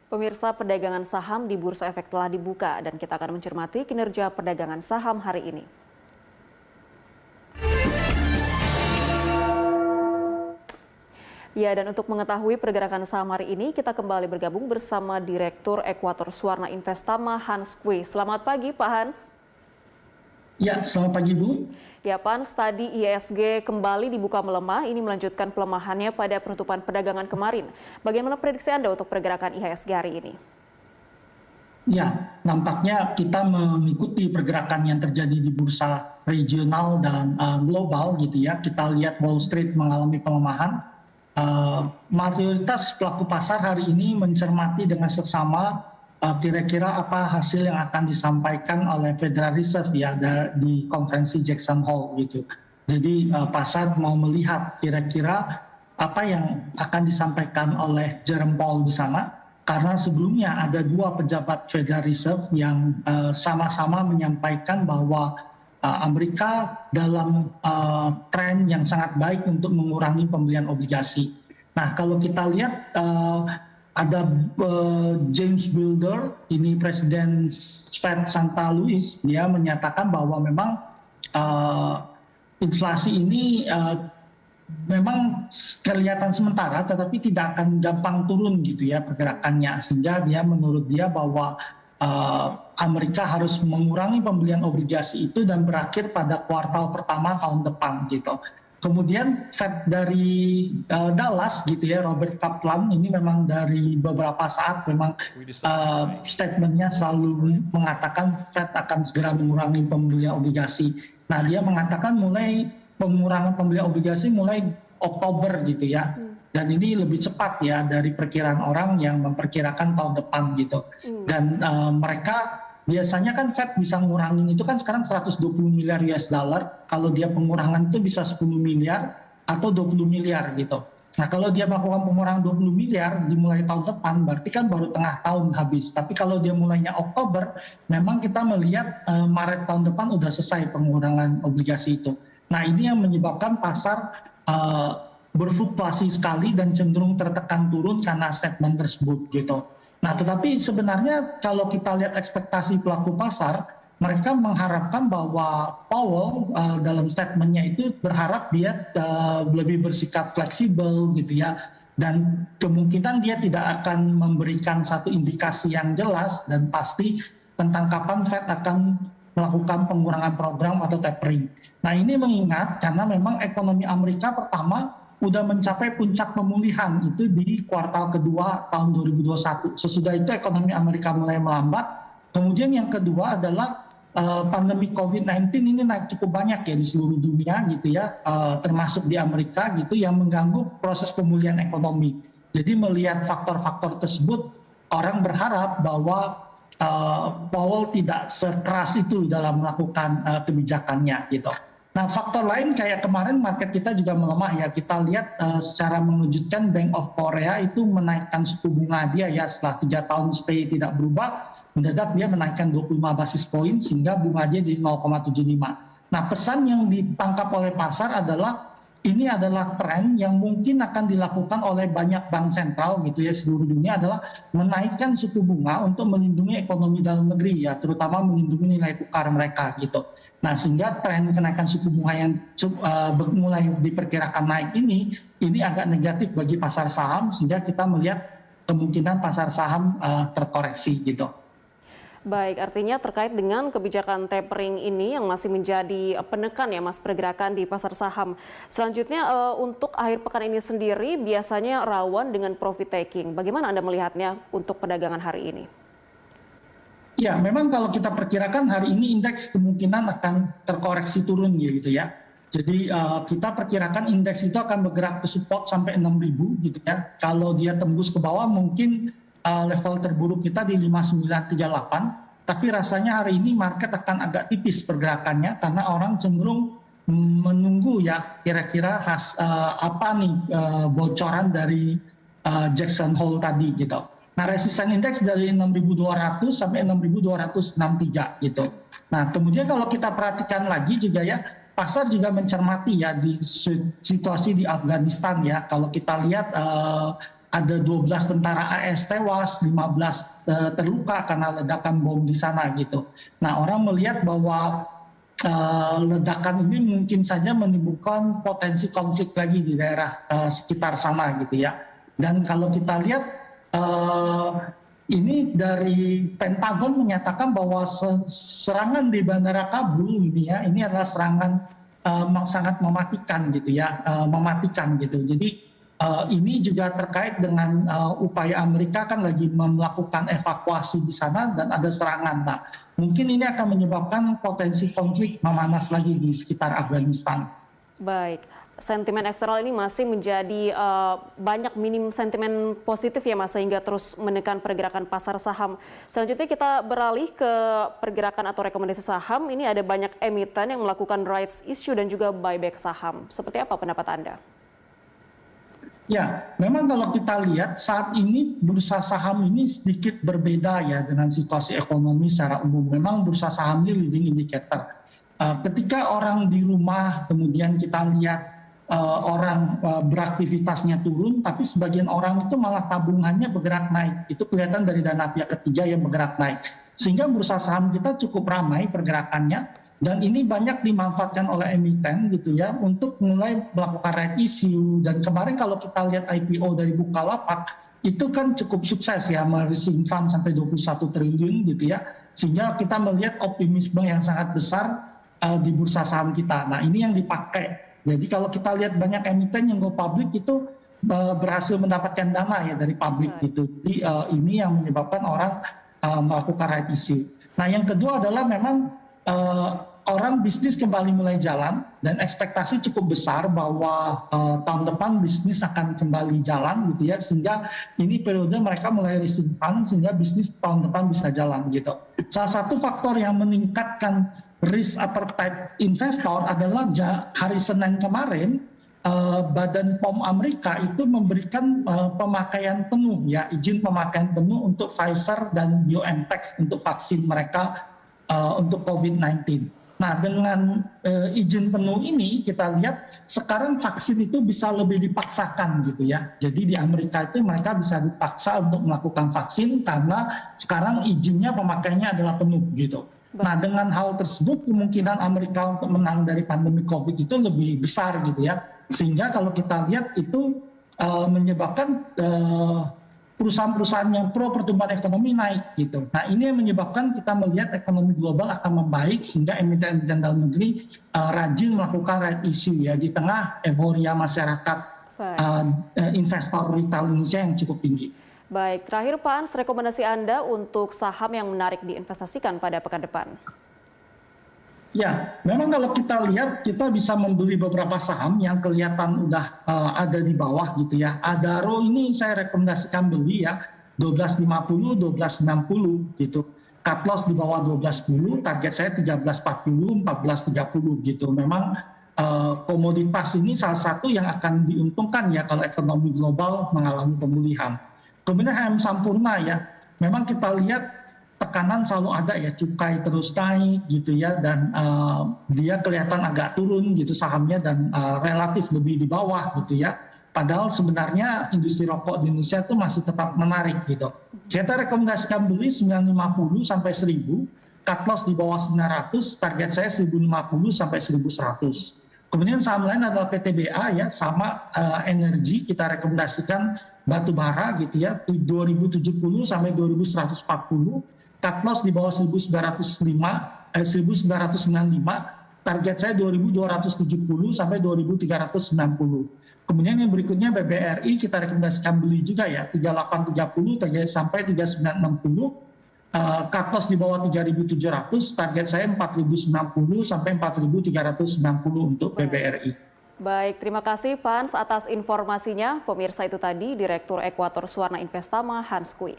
Pemirsa, perdagangan saham di Bursa Efek telah dibuka dan kita akan mencermati kinerja perdagangan saham hari ini. Ya, dan untuk mengetahui pergerakan saham hari ini, kita kembali bergabung bersama Direktur Ekuator Suwarna Investama, Hans Kue. Selamat pagi, Pak Hans. Ya, selamat pagi, Bu. Ya, Pak Hans, tadi IHSG kembali dibuka melemah, ini melanjutkan pelemahannya pada penutupan perdagangan kemarin. Bagaimana prediksi Anda untuk pergerakan IHSG hari ini? Ya, nampaknya kita mengikuti pergerakan yang terjadi di bursa regional dan global gitu ya. Kita lihat Wall Street mengalami pelemahan. Mayoritas pelaku pasar hari ini mencermati dengan seksama kira-kira apa hasil yang akan disampaikan oleh Federal Reserve ya di konferensi Jackson Hole gitu. Jadi pasar mau melihat kira-kira apa yang akan disampaikan oleh Jerome Powell di sana, karena sebelumnya ada dua pejabat Federal Reserve yang sama-sama menyampaikan bahwa Amerika dalam tren yang sangat baik untuk mengurangi pembelian obligasi. Nah, kalau kita lihat ada James Builder, ini Presiden Fed Santa Louis, dia menyatakan bahwa memang inflasi ini memang kelihatan sementara, tetapi tidak akan gampang turun gitu ya pergerakannya, sehingga dia menurut dia bahwa Amerika harus mengurangi pembelian obligasi itu dan berakhir pada kuartal pertama tahun depan gitu. Kemudian Fed dari Dallas gitu ya, Robert Kaplan, ini memang dari beberapa saat memang statementnya selalu mengatakan Fed akan segera mengurangi pembelian obligasi. Nah, dia mengatakan mulai pengurangan pembelian obligasi mulai Oktober gitu ya. Dan ini lebih cepat ya dari perkiraan orang yang memperkirakan tahun depan gitu. Dan mereka biasanya kan Fed bisa ngurangin itu kan sekarang 120 miliar US dollar. Kalau dia pengurangan itu bisa 10 miliar atau 20 miliar gitu. Nah, kalau dia melakukan pengurangan 20 miliar dimulai tahun depan, berarti kan baru tengah tahun habis. Tapi kalau dia mulainya Oktober, memang kita melihat Maret tahun depan udah selesai pengurangan obligasi itu. Nah, ini yang menyebabkan pasar berfluktuasi sekali dan cenderung tertekan turun karena statement tersebut gitu. Nah, tetapi sebenarnya kalau kita lihat ekspektasi pelaku pasar, mereka mengharapkan bahwa Powell dalam statementnya itu berharap dia lebih bersikap fleksibel gitu ya, dan kemungkinan dia tidak akan memberikan satu indikasi yang jelas dan pasti tentang kapan Fed akan melakukan pengurangan program atau tapering. Nah, ini mengingat karena memang ekonomi Amerika pertama udah mencapai puncak pemulihan itu di kuartal kedua tahun 2021. Sesudah itu ekonomi Amerika mulai melambat. Kemudian yang kedua adalah pandemi COVID-19 ini naik cukup banyak ya di seluruh dunia gitu ya, termasuk di Amerika gitu, yang mengganggu proses pemulihan ekonomi. Jadi melihat faktor-faktor tersebut, orang berharap bahwa Powell tidak sekeras itu dalam melakukan kebijakannya gitu. Nah, faktor lain kayak kemarin market kita juga melemah ya. Kita lihat secara mengejutkan Bank of Korea itu menaikkan suku bunga dia ya, setelah 3 tahun stay tidak berubah, mendadak dia menaikkan 25 basis poin sehingga bunga dia di 0,75. Nah, pesan yang ditangkap oleh pasar adalah ini adalah tren yang mungkin akan dilakukan oleh banyak bank sentral gitu ya seluruh dunia, adalah menaikkan suku bunga untuk melindungi ekonomi dalam negeri ya, terutama melindungi nilai tukar mereka gitu. Nah, sehingga tren kenaikan suku bunga yang mulai diperkirakan naik ini agak negatif bagi pasar saham, sehingga kita melihat kemungkinan pasar saham terkoreksi gitu. Baik, artinya terkait dengan kebijakan tapering ini yang masih menjadi penekan ya Mas pergerakan di pasar saham. Selanjutnya untuk akhir pekan ini sendiri biasanya rawan dengan profit taking. Bagaimana Anda melihatnya untuk perdagangan hari ini? Ya, memang kalau kita perkirakan hari ini indeks kemungkinan akan terkoreksi turun gitu ya. Jadi kita perkirakan indeks itu akan bergerak ke support sampai 6.000 gitu ya. Kalau dia tembus ke bawah mungkin level terburuk kita di 5938. Tapi rasanya hari ini market akan agak tipis pergerakannya karena orang cenderung menunggu ya kira-kira apa nih bocoran dari Jackson Hole tadi gitu. Nah, resisten indeks dari 6.200 sampai 6.263 gitu. Nah, kemudian kalau kita perhatikan lagi juga ya, pasar juga mencermati ya di situasi di Afghanistan ya. Kalau kita lihat ada 12 tentara AS tewas, 15 terluka karena ledakan bom di sana gitu. Nah, orang melihat bahwa ledakan ini mungkin saja menimbulkan potensi konflik lagi di daerah sekitar sana gitu ya. Dan kalau kita lihat ini dari Pentagon menyatakan bahwa serangan di Bandara Kabul ini adalah serangan sangat mematikan gitu ya, mematikan gitu. Jadi ini juga terkait dengan upaya Amerika kan lagi melakukan evakuasi di sana dan ada serangan. Nah, mungkin ini akan menyebabkan potensi konflik memanas lagi di sekitar Afghanistan. Baik, sentimen eksternal ini masih menjadi banyak minim sentimen positif ya Mas, sehingga terus menekan pergerakan pasar saham. Selanjutnya kita beralih ke pergerakan atau rekomendasi saham. Ini ada banyak emiten yang melakukan rights issue dan juga buyback saham. Seperti apa pendapat Anda? Ya, memang kalau kita lihat saat ini bursa saham ini sedikit berbeda ya dengan situasi ekonomi secara umum. Memang bursa saham ini leading indicator. Ketika orang di rumah, kemudian kita lihat orang beraktivitasnya turun, tapi sebagian orang itu malah tabungannya bergerak naik. Itu kelihatan dari dana pihak ketiga yang bergerak naik. Sehingga bursa saham kita cukup ramai pergerakannya. Dan ini banyak dimanfaatkan oleh emiten gitu ya untuk mulai melakukan right issue. Dan kemarin kalau kita lihat IPO dari Bukalapak itu kan cukup sukses ya, merising fund sampai 21 triliun gitu ya. Sehingga kita melihat optimisme yang sangat besar di bursa saham kita. Nah, ini yang dipakai. Jadi kalau kita lihat banyak emiten yang go public itu berhasil mendapatkan dana ya dari publik gitu. Jadi ini yang menyebabkan orang melakukan right issue. Nah, yang kedua adalah memang orang bisnis kembali mulai jalan dan ekspektasi cukup besar bahwa tahun depan bisnis akan kembali jalan gitu ya, sehingga ini periode mereka mulai raising fund sehingga bisnis tahun depan bisa jalan gitu. Salah satu faktor yang meningkatkan risk appetite investor adalah hari Senin kemarin Badan POM Amerika itu memberikan pemakaian penuh ya, izin pemakaian penuh untuk Pfizer dan BioNTech untuk vaksin mereka untuk COVID-19. Nah, dengan izin penuh ini kita lihat sekarang vaksin itu bisa lebih dipaksakan gitu ya. Jadi di Amerika itu mereka bisa dipaksa untuk melakukan vaksin karena sekarang izinnya pemakaiannya adalah penuh gitu. Nah, dengan hal tersebut kemungkinan Amerika untuk menang dari pandemi COVID itu lebih besar gitu ya. Sehingga kalau kita lihat itu menyebabkan perusahaan-perusahaan yang pro pertumbuhan ekonomi naik gitu. Nah, ini yang menyebabkan kita melihat ekonomi global akan membaik sehingga emiten-emiten dalam negeri rajin melakukan right issue ya di tengah euforia masyarakat investor retail Indonesia yang cukup tinggi. Baik, terakhir Pak Ans, rekomendasi Anda untuk saham yang menarik diinvestasikan pada pekan depan. Ya, memang kalau kita lihat kita bisa membeli beberapa saham yang kelihatan udah ada di bawah gitu ya. Adaro ini saya rekomendasikan beli ya, 12.50, 12.60 gitu. Cut loss di bawah 12.10, target saya 13.40, 14.30 gitu. Memang komoditas ini salah satu yang akan diuntungkan ya kalau ekonomi global mengalami pemulihan. Kemudian HM Sampurna ya, memang kita lihat tekanan selalu ada ya, cukai terus naik gitu ya, dan dia kelihatan agak turun gitu sahamnya dan relatif lebih di bawah gitu ya. Padahal sebenarnya industri rokok di Indonesia itu masih tetap menarik gitu. Kita rekomendasikan beli 950 sampai 1000, cut loss di bawah 900, target saya 1050 sampai 1100. Kemudian saham lain adalah PTBA ya, sama energi kita rekomendasikan batu bara gitu ya, 2070 sampai 2140. Cut loss di bawah 1995, target saya 2270 sampai 2390. Kemudian yang berikutnya BBRI kita rekomendasikan beli juga ya, 3830 target sampai 3960. Cut loss di bawah 3700, target saya 4090 sampai 4390 untuk BBRI. Baik, terima kasih Pak Ans atas informasinya. Pemirsa, itu tadi Direktur Ekuator Suwarna Investama Hans Kui.